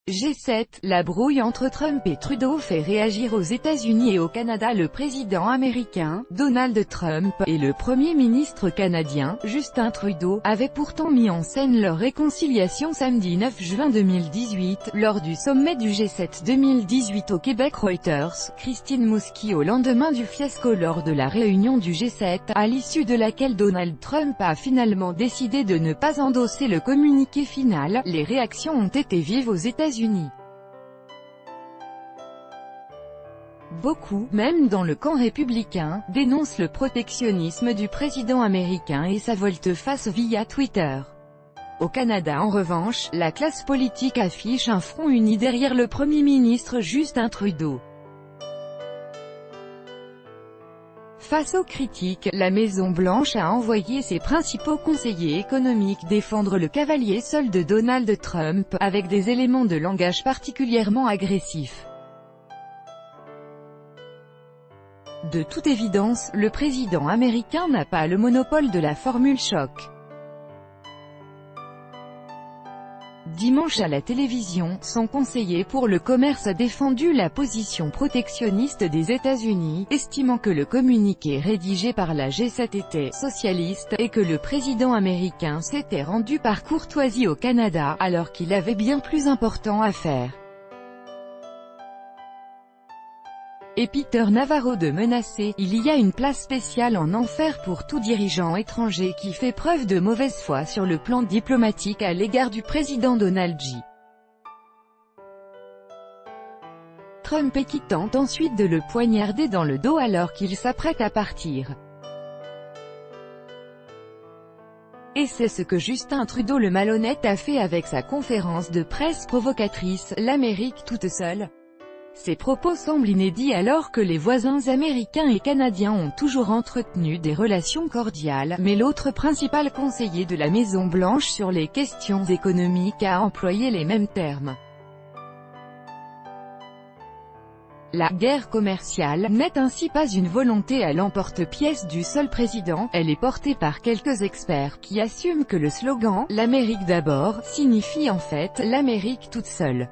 G7, la brouille entre Trump et Trudeau fait réagir aux États-Unis et au Canada. Le président américain, Donald Trump, et le Premier ministre canadien, Justin Trudeau, avaient pourtant mis en scène leur réconciliation samedi 9 juin 2018, lors du sommet du G7 2018 au Québec. Reuters, Christine Mouski. Au lendemain du fiasco lors de la réunion du G7, à l'issue de laquelle Donald Trump a finalement décidé de ne pas endosser le communiqué final, les réactions ont été vives aux États-Unis. Beaucoup, même dans le camp républicain, dénoncent le protectionnisme du président américain et sa volte-face via Twitter. Au Canada en revanche, la classe politique affiche un front uni derrière le Premier ministre Justin Trudeau. Face aux critiques, la Maison-Blanche a envoyé ses principaux conseillers économiques défendre le cavalier seul de Donald Trump, avec des éléments de langage particulièrement agressifs. De toute évidence, le président américain n'a pas le monopole de la formule choc. Dimanche à la télévision, son conseiller pour le commerce a défendu la position protectionniste des États-Unis, estimant que le communiqué rédigé par la G7 était « socialiste » et que le président américain s'était rendu par courtoisie au Canada, alors qu'il avait bien plus important à faire. Et Peter Navarro de menacer « Il y a une place spéciale en enfer pour tout dirigeant étranger qui fait preuve de mauvaise foi sur le plan diplomatique à l'égard du président Donald J. Trump et qui tente ensuite de le poignarder dans le dos alors qu'il s'apprête à partir. Et c'est ce que Justin Trudeau le malhonnête a fait avec sa conférence de presse provocatrice « L'Amérique toute seule ». Ces propos semblent inédits alors que les voisins américains et canadiens ont toujours entretenu des relations cordiales, mais l'autre principal conseiller de la Maison-Blanche sur les questions économiques a employé les mêmes termes. La guerre commerciale n'est ainsi pas une volonté à l'emporte-pièce du seul président, elle est portée par quelques experts qui assument que le slogan « L'Amérique d'abord » signifie en fait « l'Amérique toute seule ».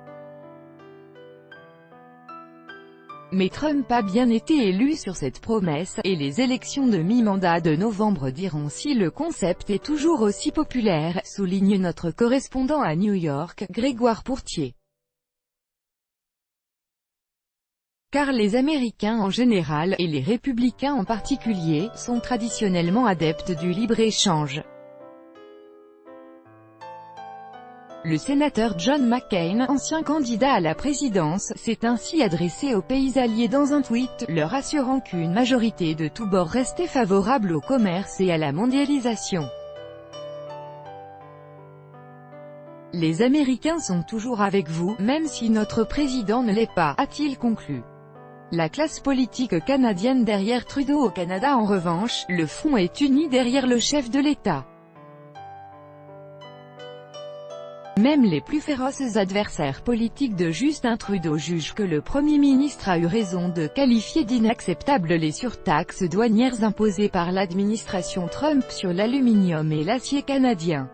Mais Trump a bien été élu sur cette promesse, et les élections de mi-mandat de novembre diront si le concept est toujours aussi populaire, souligne notre correspondant à New York, Grégoire Pourtier. Car les Américains en général, et les républicains en particulier, sont traditionnellement adeptes du libre-échange. Le sénateur John McCain, ancien candidat à la présidence, s'est ainsi adressé aux pays alliés dans un tweet, leur assurant qu'une majorité de tous bords restait favorable au commerce et à la mondialisation. Les Américains sont toujours avec vous, même si notre président ne l'est pas, a-t-il conclu. La classe politique canadienne derrière Trudeau. Au Canada en revanche, le front est uni derrière le chef de l'État. Même les plus féroces adversaires politiques de Justin Trudeau jugent que le Premier ministre a eu raison de qualifier d'inacceptables les surtaxes douanières imposées par l'administration Trump sur l'aluminium et l'acier canadien.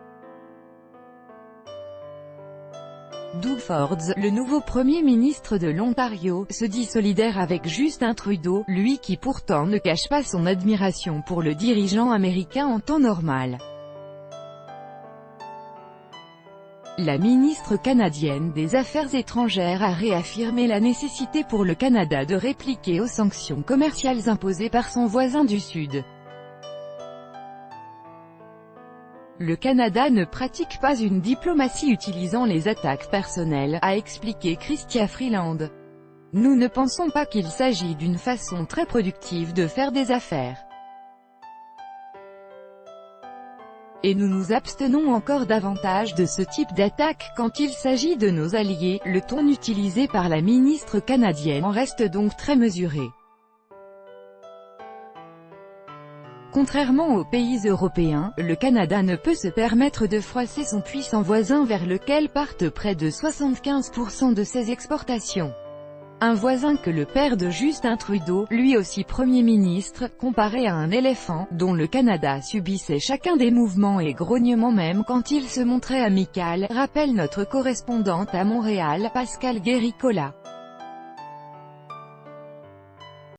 Doug Ford, le nouveau Premier ministre de l'Ontario, se dit solidaire avec Justin Trudeau, lui qui pourtant ne cache pas son admiration pour le dirigeant américain en temps normal. La ministre canadienne des Affaires étrangères a réaffirmé la nécessité pour le Canada de répliquer aux sanctions commerciales imposées par son voisin du Sud. Le Canada ne pratique pas une diplomatie utilisant les attaques personnelles, a expliqué Chrystia Freeland. Nous ne pensons pas qu'il s'agit d'une façon très productive de faire des affaires. Et nous nous abstenons encore davantage de ce type d'attaque quand il s'agit de nos alliés. Le ton utilisé par la ministre canadienne en reste donc très mesuré. Contrairement aux pays européens, le Canada ne peut se permettre de froisser son puissant voisin vers lequel partent près de 75% de ses exportations. Un voisin que le père de Justin Trudeau, lui aussi Premier ministre, comparait à un éléphant, dont le Canada subissait chacun des mouvements et grognements même quand il se montrait amical, rappelle notre correspondante à Montréal, Pascale Guéricola.